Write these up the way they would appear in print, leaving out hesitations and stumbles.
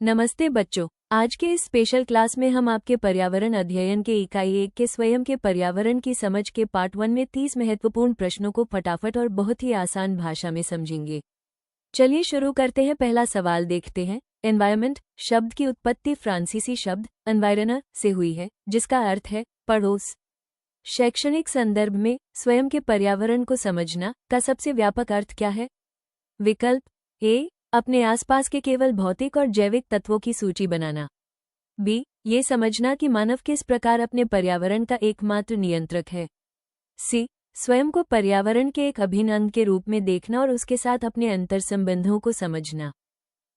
नमस्ते बच्चों, आज के इस स्पेशल क्लास में हम आपके पर्यावरण अध्ययन के इकाई 1 के स्वयं के पर्यावरण की समझ के पार्ट 1 में 30 महत्वपूर्ण प्रश्नों को फटाफट और बहुत ही आसान भाषा में समझेंगे। चलिए शुरू करते हैं। पहला सवाल देखते हैं। एनवायरमेंट शब्द की उत्पत्ति फ्रांसीसी शब्द एनवायरनर से हुई है, जिसका अर्थ है पड़ोस। शैक्षणिक संदर्भ में स्वयं के पर्यावरण को समझना का सबसे व्यापक अर्थ क्या है? विकल्प ए, अपने आसपास के केवल भौतिक और जैविक तत्वों की सूची बनाना। बी, ये समझना कि मानव किस प्रकार अपने पर्यावरण का एकमात्र नियंत्रक है। सी, स्वयं को पर्यावरण के एक अभिन्न अंग के रूप में देखना और उसके साथ अपने अंतर्संबंधों को समझना।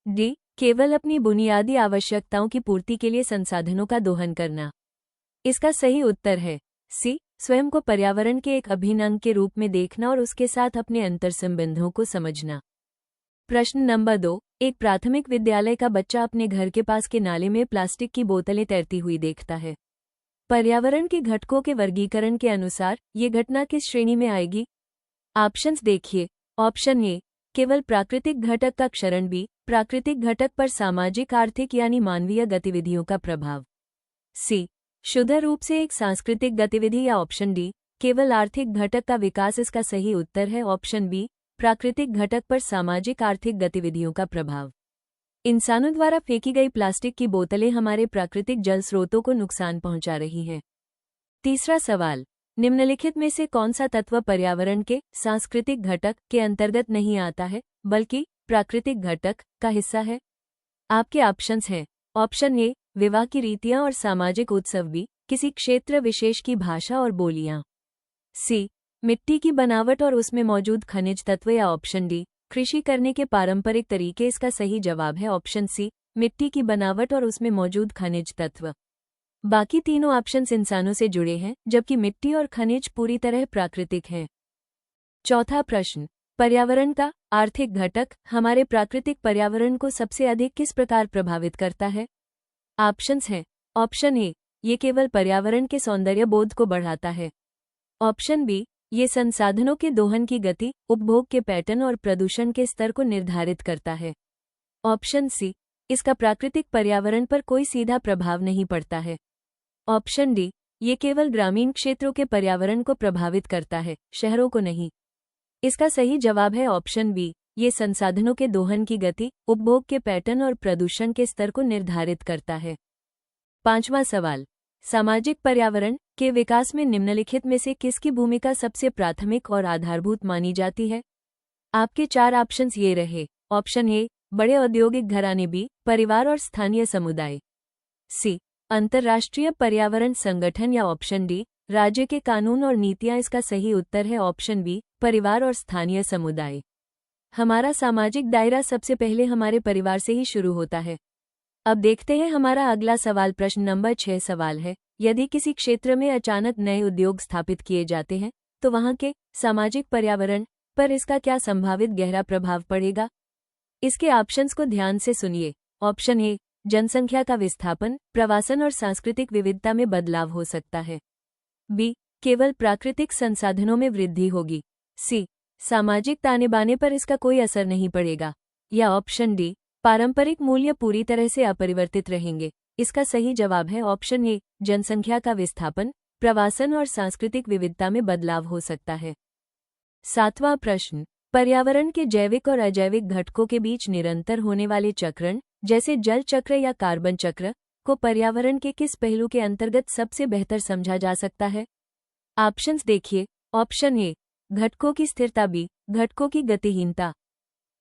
डी, केवल अपनी बुनियादी आवश्यकताओं की पूर्ति के लिए संसाधनों का दोहन करना। इसका सही उत्तर है सी, स्वयं को पर्यावरण के एक अभिन्न अंग के रूप में देखना और उसके साथ अपने अंतर्संबंधों को समझना। प्रश्न नंबर 2, एक प्राथमिक विद्यालय का बच्चा अपने घर के पास के नाले में प्लास्टिक की बोतलें तैरती हुई देखता है। पर्यावरण के घटकों के वर्गीकरण के अनुसार ये घटना किस श्रेणी में आएगी? ऑप्शंस देखिए। ऑप्शन ए, केवल प्राकृतिक घटक का क्षरण। बी, प्राकृतिक घटक पर सामाजिक आर्थिक यानी मानवीय गतिविधियों का प्रभाव। सी, शुद्ध रूप से एक सांस्कृतिक गतिविधि। या ऑप्शन डी, केवल आर्थिक घटक का विकास। इसका सही उत्तर है ऑप्शन बी, प्राकृतिक घटक पर सामाजिक आर्थिक गतिविधियों का प्रभाव। इंसानों द्वारा फेंकी गई प्लास्टिक की बोतलें हमारे प्राकृतिक जल स्रोतों को नुकसान पहुंचा रही हैं। तीसरा सवाल, निम्नलिखित में से कौन सा तत्व पर्यावरण के सांस्कृतिक घटक के अंतर्गत नहीं आता है, बल्कि प्राकृतिक घटक का हिस्सा है? आपके ऑप्शंस हैं। ऑप्शन ए, विवाह की रीतियां और सामाजिक उत्सव। बी, किसी क्षेत्र विशेष की भाषा और बोलियां। सी, मिट्टी की बनावट और उसमें मौजूद खनिज तत्व। या ऑप्शन डी, कृषि करने के पारंपरिक तरीके। इसका सही जवाब है ऑप्शन सी, मिट्टी की बनावट और उसमें मौजूद खनिज तत्व। बाकी तीनों ऑप्शंस इंसानों से जुड़े हैं, जबकि मिट्टी और खनिज पूरी तरह प्राकृतिक हैं। चौथा प्रश्न, पर्यावरण का आर्थिक घटक हमारे प्राकृतिक पर्यावरण को सबसे अधिक किस प्रकार प्रभावित करता है? ऑप्शंस हैं। ऑप्शन ए, ये केवल पर्यावरण के सौंदर्य बोध को बढ़ाता है। ऑप्शन बी, ये संसाधनों के दोहन की गति, उपभोग के पैटर्न और प्रदूषण के स्तर को निर्धारित करता है। ऑप्शन सी, इसका प्राकृतिक पर्यावरण पर कोई सीधा प्रभाव नहीं पड़ता है। ऑप्शन डी, ये केवल ग्रामीण क्षेत्रों के पर्यावरण को प्रभावित करता है, शहरों को नहीं। इसका सही जवाब है ऑप्शन बी, ये संसाधनों के दोहन की गति, उपभोग के पैटर्न और प्रदूषण के स्तर को निर्धारित करता है। पांचवा सवाल, सामाजिक पर्यावरण के विकास में निम्नलिखित में से किसकी भूमिका सबसे प्राथमिक और आधारभूत मानी जाती है? आपके चार ऑप्शंस ये रहे। ऑप्शन ए, बड़े औद्योगिक घराने। बी, परिवार और स्थानीय समुदाय। सी, अंतर्राष्ट्रीय पर्यावरण संगठन। या ऑप्शन डी, राज्य के कानून और नीतियां। इसका सही उत्तर है ऑप्शन बी, परिवार और स्थानीय समुदाय। हमारा सामाजिक दायरा सबसे पहले हमारे परिवार से ही शुरू होता है। अब देखते हैं हमारा अगला सवाल। प्रश्न नंबर 6 सवाल है, यदि किसी क्षेत्र में अचानक नए उद्योग स्थापित किए जाते हैं तो वहां के सामाजिक पर्यावरण पर इसका क्या संभावित गहरा प्रभाव पड़ेगा? इसके ऑप्शंस को ध्यान से सुनिए। ऑप्शन ए, जनसंख्या का विस्थापन, प्रवासन और सांस्कृतिक विविधता में बदलाव हो सकता है। बी, केवल प्राकृतिक संसाधनों में वृद्धि होगी। सी, सामाजिक ताने बाने पर इसका कोई असर नहीं पड़ेगा। या ऑप्शन डी, पारंपरिक मूल्य पूरी तरह से अपरिवर्तित रहेंगे। इसका सही जवाब है ऑप्शन ए, जनसंख्या का विस्थापन, प्रवासन और सांस्कृतिक विविधता में बदलाव हो सकता है। सातवां प्रश्न, पर्यावरण के जैविक और अजैविक घटकों के बीच निरंतर होने वाले चक्रण, जैसे जल चक्र या कार्बन चक्र, को पर्यावरण के किस पहलू के अंतर्गत सबसे बेहतर समझा जा सकता है? ऑप्शंस देखिए। ऑप्शन ए, घटकों की स्थिरता। बी, घटकों की गतिहीनता।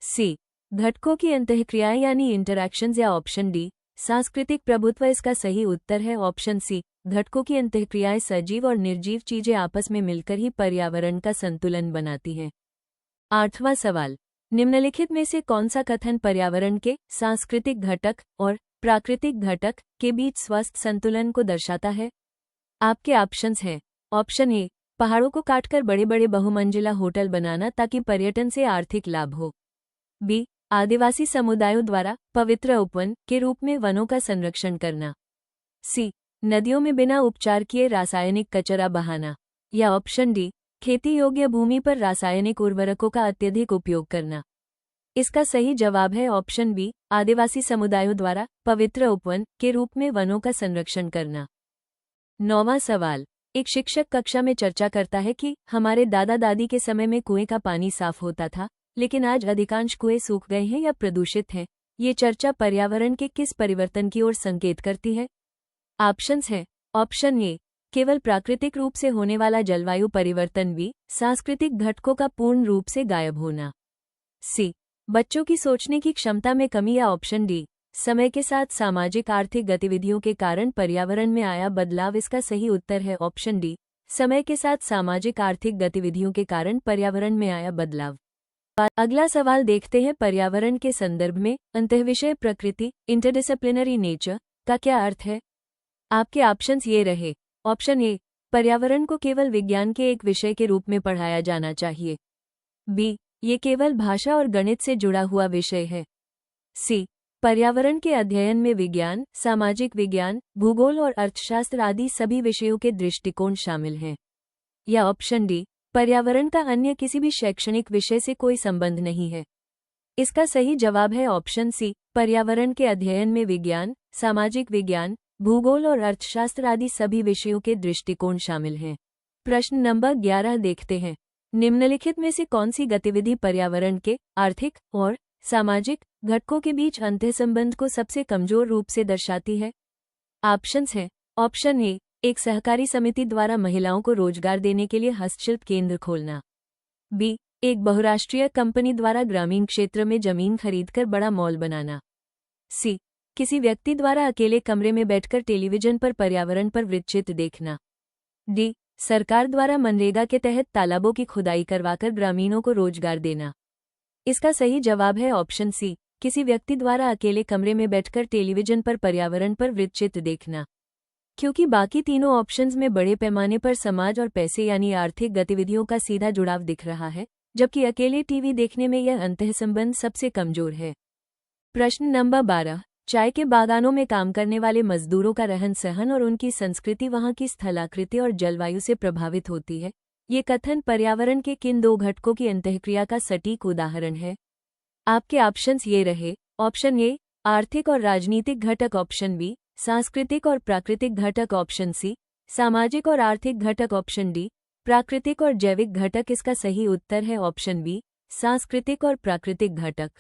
सी, घटकों की अंतःक्रियाएं यानी इंटरैक्शंस। या ऑप्शन डी, सांस्कृतिक प्रभुत्व। इसका सही उत्तर है ऑप्शन सी, घटकों की अंतःक्रियाएं। सजीव और निर्जीव चीजें आपस में मिलकर ही पर्यावरण का संतुलन बनाती हैं। आठवां सवाल, निम्नलिखित में से कौन सा कथन पर्यावरण के सांस्कृतिक घटक और प्राकृतिक घटक के बीच स्वस्थ संतुलन को दर्शाता है? आपके ऑप्शंस हैं। ऑप्शन ए, पहाड़ों को काटकर बड़े बड़े बहुमंजिला होटल बनाना ताकि पर्यटन से आर्थिक लाभ हो। बी, आदिवासी समुदायों द्वारा पवित्र उपवन के रूप में वनों का संरक्षण करना। सी, नदियों में बिना उपचार किए रासायनिक कचरा बहाना। या ऑप्शन डी, खेती योग्य भूमि पर रासायनिक उर्वरकों का अत्यधिक उपयोग करना। इसका सही जवाब है ऑप्शन बी, आदिवासी समुदायों द्वारा पवित्र उपवन के रूप में वनों का संरक्षण करना। 9वां सवाल, एक शिक्षक कक्षा में चर्चा करता है कि हमारे दादा दादी के समय में कुएं का पानी साफ होता था, लेकिन आज अधिकांश कुएं सूख गए हैं या प्रदूषित हैं। ये चर्चा पर्यावरण के किस परिवर्तन की ओर संकेत करती है? ऑप्शंस हैं। ऑप्शन ए, केवल प्राकृतिक रूप से होने वाला जलवायु परिवर्तन। बी, सांस्कृतिक घटकों का पूर्ण रूप से गायब होना। सी, बच्चों की सोचने की क्षमता में कमी। या ऑप्शन डी, समय के साथ सामाजिक आर्थिक गतिविधियों के कारण पर्यावरण में आया बदलाव। इसका सही उत्तर है ऑप्शन डी, समय के साथ सामाजिक आर्थिक गतिविधियों के कारण पर्यावरण में आया बदलाव। अगला सवाल देखते हैं, पर्यावरण के संदर्भ में अंतःविषय प्रकृति इंटरडिसिप्लिनरी नेचर का क्या अर्थ है? आपके ऑप्शंस ये रहे। ऑप्शन ए, पर्यावरण को केवल विज्ञान के एक विषय के रूप में पढ़ाया जाना चाहिए। बी, ये केवल भाषा और गणित से जुड़ा हुआ विषय है। सी, पर्यावरण के अध्ययन में विज्ञान, सामाजिक विज्ञान, भूगोल और अर्थशास्त्र आदि सभी विषयों के दृष्टिकोण शामिल हैं। या ऑप्शन डी, पर्यावरण का अन्य किसी भी शैक्षणिक विषय से कोई संबंध नहीं है। इसका सही जवाब है ऑप्शन सी, पर्यावरण के अध्ययन में विज्ञान, सामाजिक विज्ञान, भूगोल और अर्थशास्त्र आदि सभी विषयों के दृष्टिकोण शामिल हैं। प्रश्न नंबर 11 देखते हैं, निम्नलिखित में से कौन सी गतिविधि पर्यावरण के आर्थिक और सामाजिक घटकों के बीच अंतःसंबंध को सबसे कमजोर रूप से दर्शाती है? ऑप्शंस हैं। ऑप्शन ए, एक सहकारी समिति द्वारा महिलाओं को रोजगार देने के लिए हस्तशिल्प केंद्र खोलना। बी, एक बहुराष्ट्रीय कंपनी द्वारा ग्रामीण क्षेत्र में जमीन खरीदकर बड़ा मॉल बनाना। सी, किसी व्यक्ति द्वारा अकेले कमरे में बैठकर टेलीविजन पर पर्यावरण पर वृत्तचित्र देखना। डी, सरकार द्वारा मनरेगा के तहत तालाबों की खुदाई करवाकर ग्रामीणों को रोजगार देना। इसका सही जवाब है ऑप्शन सी, किसी व्यक्ति द्वारा अकेले कमरे में बैठकर टेलीविजन पर पर्यावरण पर वृत्तचित्र देखना। क्योंकि बाकी तीनों ऑप्शंस में बड़े पैमाने पर समाज और पैसे यानी आर्थिक गतिविधियों का सीधा जुड़ाव दिख रहा है, जबकि अकेले टीवी देखने में यह अंतःसंबंध सबसे कमजोर है। प्रश्न नंबर 12, चाय के बागानों में काम करने वाले मजदूरों का रहन सहन और उनकी संस्कृति वहां की स्थलाकृति और जलवायु से प्रभावित होती है। ये कथन पर्यावरण के किन दो घटकों की अंतःक्रिया का सटीक उदाहरण है? आपके ऑप्शंस ये रहे। ऑप्शन ए, आर्थिक और राजनीतिक घटक। ऑप्शन बी, सांस्कृतिक और प्राकृतिक घटक। ऑप्शन सी, सामाजिक और आर्थिक घटक। ऑप्शन डी, प्राकृतिक और जैविक घटक। इसका सही उत्तर है ऑप्शन बी, सांस्कृतिक और प्राकृतिक घटक।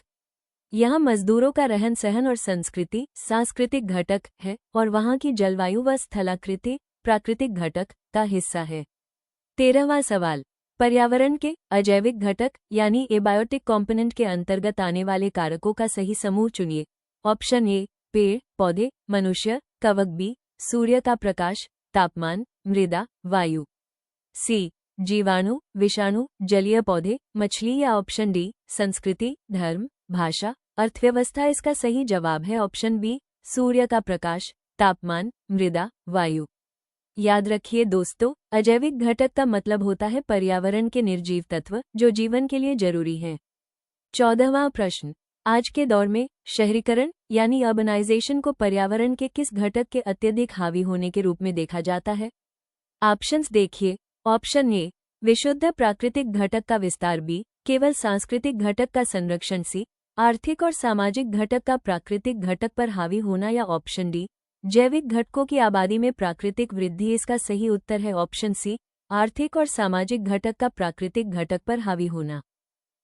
यहाँ मजदूरों का रहन सहन और संस्कृति सांस्कृतिक घटक है और वहाँ की जलवायु व स्थलाकृति प्राकृतिक घटक का हिस्सा है। 13वां सवाल, पर्यावरण के अजैविक घटक यानी एबायोटिक कॉम्पोनेंट के अंतर्गत आने वाले कारकों का सही समूह चुनिए। ऑप्शन ए, पेड़ पौधे, मनुष्य, कवक। बी, सूर्य का प्रकाश, तापमान, मृदा, वायु। सी, जीवाणु, विषाणु, जलीय पौधे, मछली। या ऑप्शन डी, संस्कृति, धर्म, भाषा, अर्थव्यवस्था। इसका सही जवाब है ऑप्शन बी, सूर्य का प्रकाश, तापमान, मृदा, वायु। याद रखिए दोस्तों, अजैविक घटक का मतलब होता है पर्यावरण के निर्जीव तत्व जो जीवन के लिए जरूरी हैं। 14वां प्रश्न, आज के दौर में शहरीकरण यानी अर्बनाइजेशन को पर्यावरण के किस घटक के अत्यधिक हावी होने के रूप में देखा जाता है? ऑप्शंस देखिए। ऑप्शन ए, विशुद्ध प्राकृतिक घटक का विस्तार। बी, केवल सांस्कृतिक घटक का संरक्षण। सी, आर्थिक और सामाजिक घटक का प्राकृतिक घटक पर हावी होना। या ऑप्शन डी, जैविक घटकों की आबादी में प्राकृतिक वृद्धि। इसका सही उत्तर है ऑप्शन सी, आर्थिक और सामाजिक घटक का प्राकृतिक घटक पर हावी होना।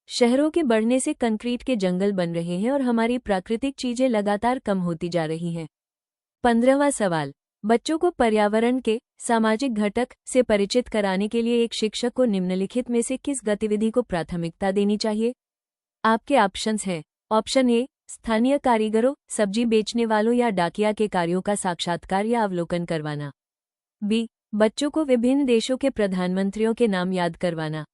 शहरों के बढ़ने से कंक्रीट के जंगल बन रहे हैं और हमारी प्राकृतिक चीजें लगातार कम होती जा रही हैं। 15वां सवाल, बच्चों को पर्यावरण के सामाजिक घटक से परिचित कराने के लिए एक शिक्षक को निम्नलिखित में से किस गतिविधि को प्राथमिकता देनी चाहिए? आपके ऑप्शंस हैं। ऑप्शन ए, स्थानीय कारीगरों, सब्जी बेचने वालों या डाकिया के कार्यों का साक्षात्कार या अवलोकन करवाना। बी, बच्चों को विभिन्न देशों के प्रधानमंत्रियों के नाम याद करवाना।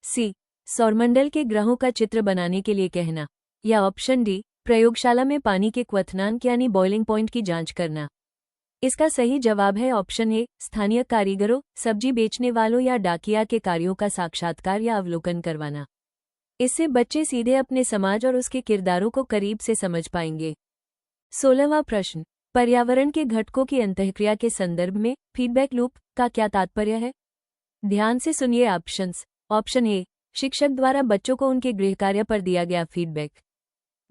सी, सौरमंडल के ग्रहों का चित्र बनाने के लिए कहना। या ऑप्शन डी, प्रयोगशाला में पानी के क्वथनांक यानी बॉइलिंग पॉइंट की जांच करना। इसका सही जवाब है ऑप्शन ए, स्थानीय कारीगरों, सब्जी बेचने वालों या डाकिया के कार्यों का साक्षात्कार या अवलोकन करवाना। इससे बच्चे सीधे अपने समाज और उसके किरदारों को करीब से समझ पाएंगे। 16वां प्रश्न, पर्यावरण के घटकों की अंतःक्रिया के संदर्भ में फीडबैक लूप का क्या तात्पर्य है? ध्यान से सुनिए ऑप्शंस। ऑप्शन ए, शिक्षक द्वारा बच्चों को उनके गृह कार्य पर दिया गया फीडबैक।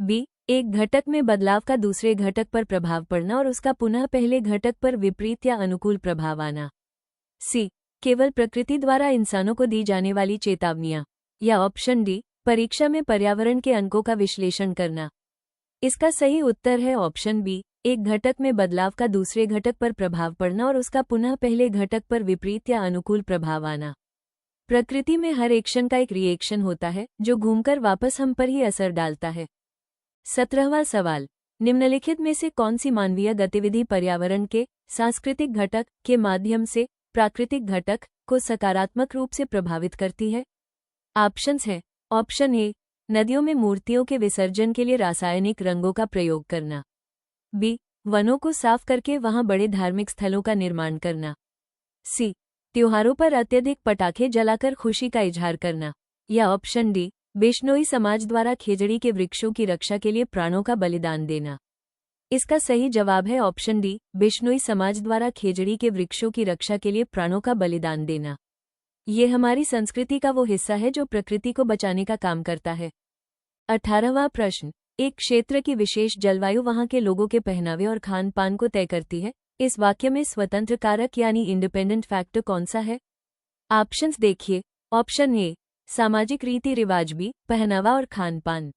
बी, एक घटक में बदलाव का दूसरे घटक पर प्रभाव पड़ना और उसका पुनः पहले घटक पर विपरीत या अनुकूल प्रभाव आना। सी, केवल प्रकृति द्वारा इंसानों को दी जाने वाली चेतावनियां। या ऑप्शन डी, परीक्षा में पर्यावरण के अंकों का विश्लेषण करना। इसका सही उत्तर है ऑप्शन बी, एक घटक में बदलाव का दूसरे घटक पर प्रभाव पड़ना और उसका पुनः पहले घटक पर विपरीत या अनुकूल प्रभाव आना। प्रकृति में हर एक्शन का एक रिएक्शन होता है जो घूमकर वापस हम पर ही असर डालता है। 17वां सवाल, निम्नलिखित में से कौन सी मानवीय गतिविधि पर्यावरण के सांस्कृतिक घटक के माध्यम से प्राकृतिक घटक को सकारात्मक रूप से प्रभावित करती है? ऑप्शंस हैं। ऑप्शन ए, नदियों में मूर्तियों के विसर्जन के लिए रासायनिक रंगों का प्रयोग करना। बी, वनों को साफ करके वहां बड़े धार्मिक स्थलों का निर्माण करना। सी, त्योहारों पर अत्यधिक पटाखे जलाकर खुशी का इजहार करना। या ऑप्शन डी, बिश्नोई समाज द्वारा खेजड़ी के वृक्षों की रक्षा के लिए प्राणों का बलिदान देना। इसका सही जवाब है ऑप्शन डी, बिश्नोई समाज द्वारा खेजड़ी के वृक्षों की रक्षा के लिए प्राणों का बलिदान देना। ये हमारी संस्कृति का वो हिस्सा है जो प्रकृति को बचाने का काम करता है। 18वां प्रश्न, एक क्षेत्र की विशेष जलवायु वहां के लोगों के पहनावे और खान पान को तय करती है। इस वाक्य में स्वतंत्र कारक यानी इंडिपेंडेंट फैक्टर कौन सा है? ऑप्शंस देखिए। ऑप्शन ए, सामाजिक रीति रिवाज, बी, पहनावा और खान पान,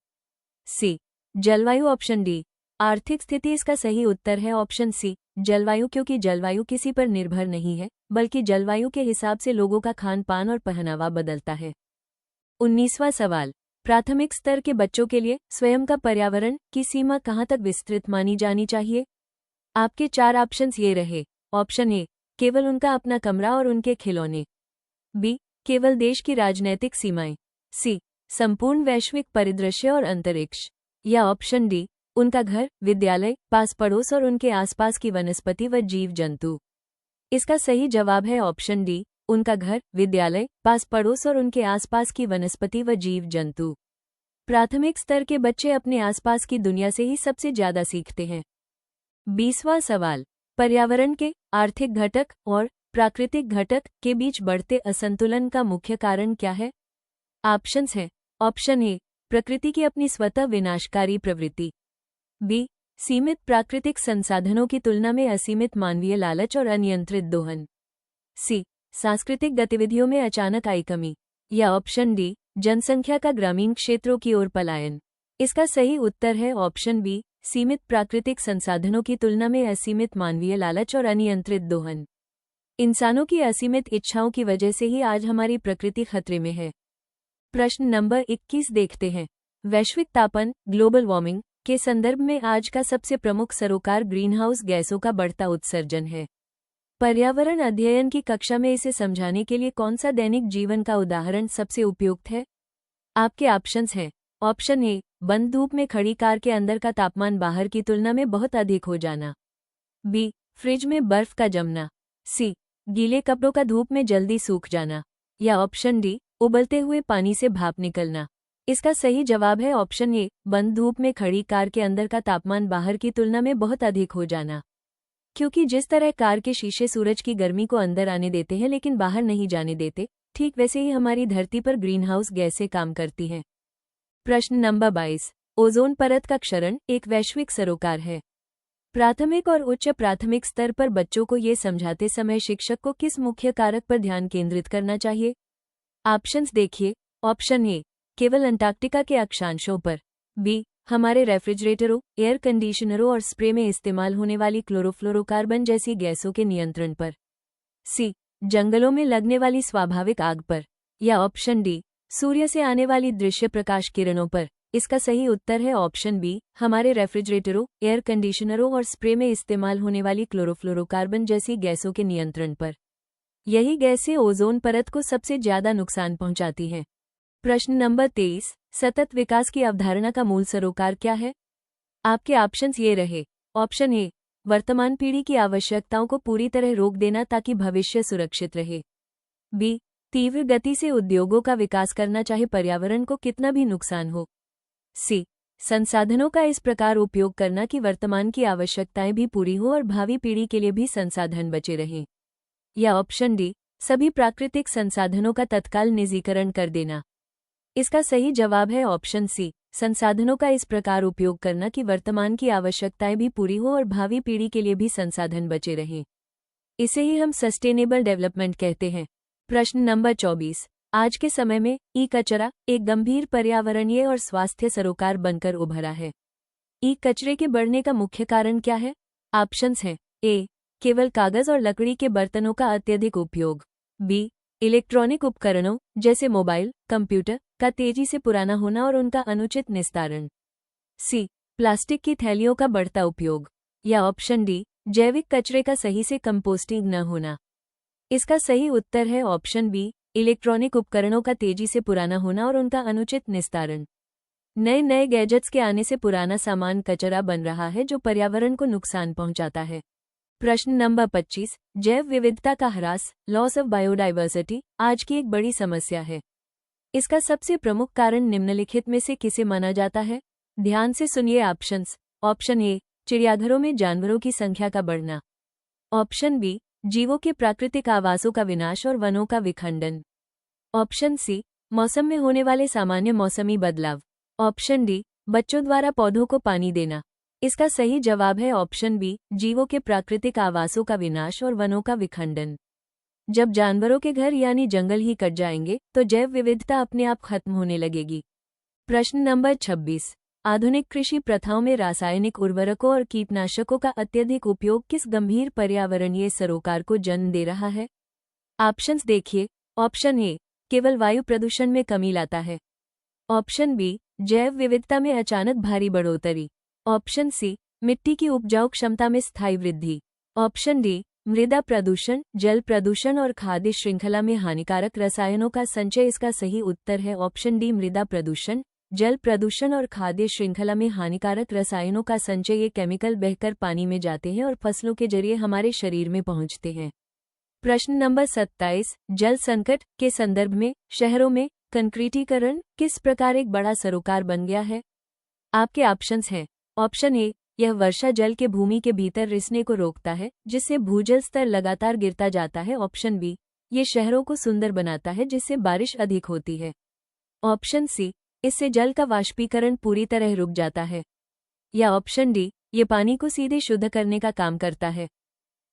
सी, जलवायु, ऑप्शन डी, आर्थिक स्थिति। इसका सही उत्तर है ऑप्शन सी, जलवायु, क्योंकि जलवायु किसी पर निर्भर नहीं है बल्कि जलवायु के हिसाब से लोगों का खान पान और पहनावा बदलता है। 19वां सवाल, प्राथमिक स्तर के बच्चों के लिए स्वयं का पर्यावरण की सीमा कहाँ तक विस्तृत मानी जानी चाहिए? आपके 4 ऑप्शंस ये रहे। ऑप्शन ए, केवल उनका अपना कमरा और उनके खिलौने। बी, केवल देश की राजनैतिक सीमाएं। सी, संपूर्ण वैश्विक परिदृश्य और अंतरिक्ष। या ऑप्शन डी, उनका घर, विद्यालय, पास पड़ोस और उनके आसपास की वनस्पति व जीव जंतु। इसका सही जवाब है ऑप्शन डी, उनका घर, विद्यालय, पास पड़ोस और उनके आसपास की वनस्पति व जीव जंतु। प्राथमिक स्तर के बच्चे अपने आसपास की दुनिया से ही सबसे ज्यादा सीखते हैं। 20वां सवाल, पर्यावरण के आर्थिक घटक और प्राकृतिक घटक के बीच बढ़ते असंतुलन का मुख्य कारण क्या है? ऑप्शंस हैं। ऑप्शन ए, प्रकृति की अपनी स्वतः विनाशकारी प्रवृत्ति। बी, सीमित प्राकृतिक संसाधनों की तुलना में असीमित मानवीय लालच और अनियंत्रित दोहन। सी, सांस्कृतिक गतिविधियों में अचानक आई कमी। या ऑप्शन डी, जनसंख्या का ग्रामीण क्षेत्रों की ओर पलायन। इसका सही उत्तर है ऑप्शन बी, सीमित प्राकृतिक संसाधनों की तुलना में असीमित मानवीय लालच और अनियंत्रित दोहन। इंसानों की असीमित इच्छाओं की वजह से ही आज हमारी प्रकृति खतरे में है। प्रश्न नंबर 21 देखते हैं। वैश्विक तापन, ग्लोबल वार्मिंग के संदर्भ में आज का सबसे प्रमुख सरोकार ग्रीनहाउस गैसों का बढ़ता उत्सर्जन है। पर्यावरण अध्ययन की कक्षा में इसे समझाने के लिए कौन सा दैनिक जीवन का उदाहरण सबसे उपयुक्त है? आपके ऑप्शंस हैं। ऑप्शन ए, बंद धूप में खड़ी कार के अंदर का तापमान बाहर की तुलना में बहुत अधिक हो जाना। बी, फ्रिज में बर्फ का जमना। सी, गीले कपड़ों का धूप में जल्दी सूख जाना। या ऑप्शन डी, उबलते हुए पानी से भाप निकलना। इसका सही जवाब है ऑप्शन ए, बंद धूप में खड़ी कार के अंदर का तापमान बाहर की तुलना में बहुत अधिक हो जाना। क्योंकि जिस तरह कार के शीशे सूरज की गर्मी को अंदर आने देते हैं लेकिन बाहर नहीं जाने देते, ठीक वैसे ही हमारी धरती पर ग्रीनहाउस गैसें काम करती हैं। प्रश्न नंबर 22, ओजोन परत का क्षरण एक वैश्विक सरोकार है। प्राथमिक और उच्च प्राथमिक स्तर पर बच्चों को ये समझाते समय शिक्षक को किस मुख्य कारक पर ध्यान केंद्रित करना चाहिए? ऑप्शंस देखिए। ऑप्शन ए, केवल अंटार्कटिका के अक्षांशों पर। बी, हमारे रेफ्रिजरेटरों, एयर कंडीशनरों और स्प्रे में इस्तेमाल होने वाली क्लोरोफ्लोरोकार्बन जैसी गैसों के नियंत्रण पर। सी, जंगलों में लगने वाली स्वाभाविक आग पर। या ऑप्शन डी, सूर्य से आने वाली दृश्य प्रकाश किरणों पर। इसका सही उत्तर है ऑप्शन बी, हमारे रेफ्रिजरेटरों, एयर कंडीशनरों और स्प्रे में इस्तेमाल होने वाली क्लोरोफ्लोरोकार्बन जैसी गैसों के नियंत्रण पर। यही गैसें ओजोन परत को सबसे ज्यादा नुकसान पहुंचाती हैं। प्रश्न नंबर 23, सतत विकास की अवधारणा का मूल सरोकार क्या है? आपके ऑप्शंस ये रहे। ऑप्शन ए, वर्तमान पीढ़ी की आवश्यकताओं को पूरी तरह रोक देना ताकि भविष्य सुरक्षित रहे। बी, तीव्र गति से उद्योगों का विकास करना चाहे पर्यावरण को कितना भी नुकसान हो। सी, संसाधनों का इस प्रकार उपयोग करना कि वर्तमान की आवश्यकताएं भी पूरी हो और भावी पीढ़ी के लिए भी संसाधन बचे रहें। या ऑप्शन डी, सभी प्राकृतिक संसाधनों का तत्काल निजीकरण कर देना। इसका सही जवाब है ऑप्शन सी, संसाधनों का इस प्रकार उपयोग करना कि वर्तमान की आवश्यकताएं भी पूरी हो और भावी पीढ़ी के लिए भी संसाधन बचे रहें। इसे ही हम सस्टेनेबल डेवलपमेंट कहते हैं। प्रश्न नंबर 24। आज के समय में ई कचरा एक गंभीर पर्यावरणीय और स्वास्थ्य सरोकार बनकर उभरा है। ई कचरे के बढ़ने का मुख्य कारण क्या है? ऑप्शंस हैं ए, केवल कागज और लकड़ी के बर्तनों का अत्यधिक उपयोग, बी, इलेक्ट्रॉनिक उपकरणों जैसे मोबाइल, कंप्यूटर का तेजी से पुराना होना और उनका अनुचित निस्तारण, सी, प्लास्टिक की थैलियों का बढ़ता उपयोग, या ऑप्शन डी, जैविक कचरे का सही से कंपोस्टिंग न होना। इसका सही उत्तर है ऑप्शन बी, इलेक्ट्रॉनिक उपकरणों का तेजी से पुराना होना और उनका अनुचित निस्तारण। नए नए गैजेट्स के आने से पुराना सामान कचरा बन रहा है जो पर्यावरण को नुकसान पहुंचाता है। प्रश्न नंबर 25। जैव विविधता का ह्रास, लॉस ऑफ बायोडाइवर्सिटी, आज की एक बड़ी समस्या है। इसका सबसे प्रमुख कारण निम्नलिखित में से किसे माना जाता है? ध्यान से सुनिए ऑप्शंस। ऑप्शन ए, चिड़ियाघरों में जानवरों की संख्या का बढ़ना। ऑप्शन बी, जीवों के प्राकृतिक आवासों का विनाश और वनों का विखंडन। ऑप्शन सी, मौसम में होने वाले सामान्य मौसमी बदलाव। ऑप्शन डी, बच्चों द्वारा पौधों को पानी देना। इसका सही जवाब है ऑप्शन बी, जीवों के प्राकृतिक आवासों का विनाश और वनों का विखंडन। जब जानवरों के घर यानी जंगल ही कट जाएंगे तो जैव विविधता अपने आप खत्म होने लगेगी। प्रश्न नंबर 26। आधुनिक कृषि प्रथाओं में रासायनिक उर्वरकों और कीटनाशकों का अत्यधिक उपयोग किस गंभीर पर्यावरणीय सरोकार को जन्म दे रहा है? ऑप्शंस देखिए। ऑप्शन ए, केवल वायु प्रदूषण में कमी लाता है। ऑप्शन बी, जैव विविधता में अचानक भारी बढ़ोतरी। ऑप्शन सी, मिट्टी की उपजाऊ क्षमता में स्थायी वृद्धि। ऑप्शन डी, मृदा प्रदूषण, जल प्रदूषण और खाद्य श्रृंखला में हानिकारक रसायनों का संचय। इसका सही उत्तर है ऑप्शन डी, मृदा प्रदूषण, जल प्रदूषण और खाद्य श्रृंखला में हानिकारक रसायनों का संचय। ये केमिकल बहकर पानी में जाते हैं और फसलों के जरिए हमारे शरीर में पहुंचते हैं। प्रश्न नंबर 27। जल संकट के संदर्भ में शहरों में कंक्रीटीकरण किस प्रकार एक बड़ा सरोकार बन गया है? आपके ऑप्शंस हैं। ऑप्शन ए, यह वर्षा जल के भूमि के भीतर रिसने को रोकता है जिससे भूजल स्तर लगातार गिरता जाता है। ऑप्शन बी, ये शहरों को सुंदर बनाता है जिससे बारिश अधिक होती है। ऑप्शन सी, इससे जल का वाष्पीकरण पूरी तरह रुक जाता है। या ऑप्शन डी, ये पानी को सीधे शुद्ध करने का काम करता है।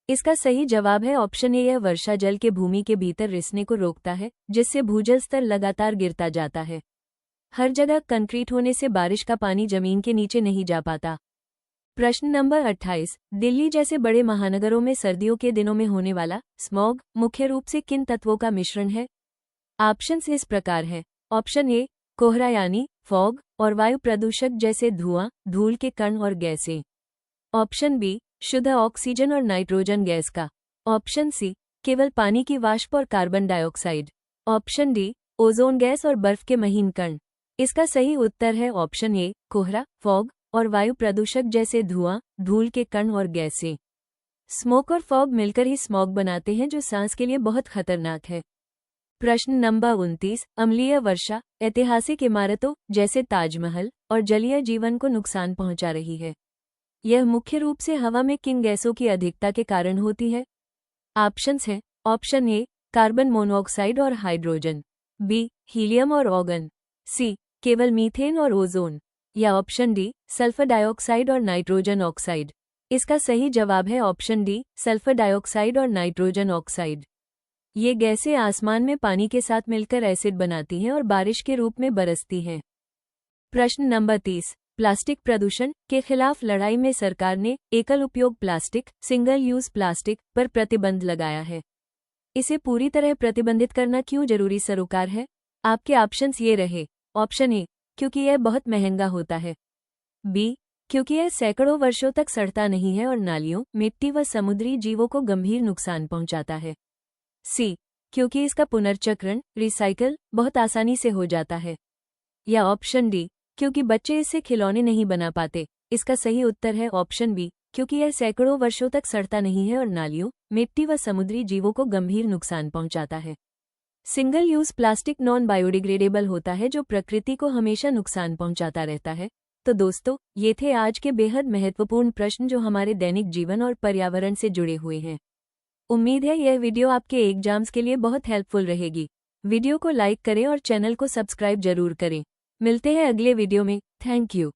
इसका सही जवाब है ऑप्शन ए, यह वर्षा जल के भूमि के भीतर रिसने को रोकता है जिससे भूजल स्तर लगातार गिरता जाता है। हर जगह कंक्रीट होने से बारिश का पानी जमीन के नीचे नहीं जा पाता। प्रश्न नंबर 28। दिल्ली जैसे बड़े महानगरों में सर्दियों के दिनों में होने वाला स्मॉग मुख्य रूप से किन तत्वों का मिश्रण है? ऑप्शंस इस प्रकार है। ऑप्शन ए, कोहरा यानी फॉग और वायु प्रदूषक जैसे धुआं, धूल के कण और गैसें। ऑप्शन बी, शुद्ध ऑक्सीजन और नाइट्रोजन गैस का। ऑप्शन सी, केवल पानी की वाष्प और carbon dioxide. Option D, ozone gas और बर्फ के महीन कण। इसका सही उत्तर है ऑप्शन ए, कोहरा, फॉग और वायु प्रदूषक जैसे धुआं, धूल के कण और गैसें। स्मोक और फॉग मिलकर ही स्मॉग बनाते हैं जो सांस के लिए बहुत खतरनाक है। प्रश्न नंबर 29। अम्लीय वर्षा ऐतिहासिक इमारतों जैसे ताजमहल और जलीय जीवन को नुकसान पहुंचा रही है। यह मुख्य रूप से हवा में किन गैसों की अधिकता के कारण होती है? ऑप्शंस हैं। ऑप्शन ए, कार्बन मोनोऑक्साइड और हाइड्रोजन। बी, हीलियम और ऑर्गन। सी, केवल मीथेन और ओजोन। या ऑप्शन डी, सल्फर डाइऑक्साइड और नाइट्रोजन ऑक्साइड। इसका सही जवाब है ऑप्शन डी, सल्फर डाइऑक्साइड और नाइट्रोजन ऑक्साइड। ये गैसें आसमान में पानी के साथ मिलकर एसिड बनाती हैं और बारिश के रूप में बरसती हैं। प्रश्न नंबर 30। प्लास्टिक प्रदूषण के खिलाफ लड़ाई में सरकार ने एकल उपयोग प्लास्टिक, सिंगल यूज प्लास्टिक पर प्रतिबंध लगाया है। इसे पूरी तरह प्रतिबंधित करना क्यों जरूरी सरोकार है? आपके ऑप्शंस ये रहे। ऑप्शन ए, क्योंकि यह बहुत महंगा होता है। बी, क्योंकि यह सैकड़ों वर्षों तक सड़ता नहीं है और नालियों, मिट्टी व समुद्री जीवों को गंभीर नुकसान पहुंचाता है। सी, क्योंकि इसका पुनर्चक्रण, रिसाइकल बहुत आसानी से हो जाता है। या ऑप्शन डी, क्योंकि बच्चे इससे खिलौने नहीं बना पाते। इसका सही उत्तर है ऑप्शन बी, क्योंकि यह सैकड़ों वर्षों तक सड़ता नहीं है और नालियों, मिट्टी व समुद्री जीवों को गंभीर नुकसान पहुंचाता है। Single use plastic non biodegradable होता है जो प्रकृति को हमेशा नुकसान पहुंचाता रहता है। तो दोस्तों, ये थे आज के बेहद महत्वपूर्ण प्रश्न जो हमारे दैनिक जीवन और पर्यावरण से जुड़े हुए हैं। उम्मीद है यह वीडियो आपके एग्जाम्स के लिए बहुत हेल्पफुल रहेगी। वीडियो को लाइक करें और चैनल को सब्सक्राइब जरूर करें। मिलते हैं अगले वीडियो में। Thank you.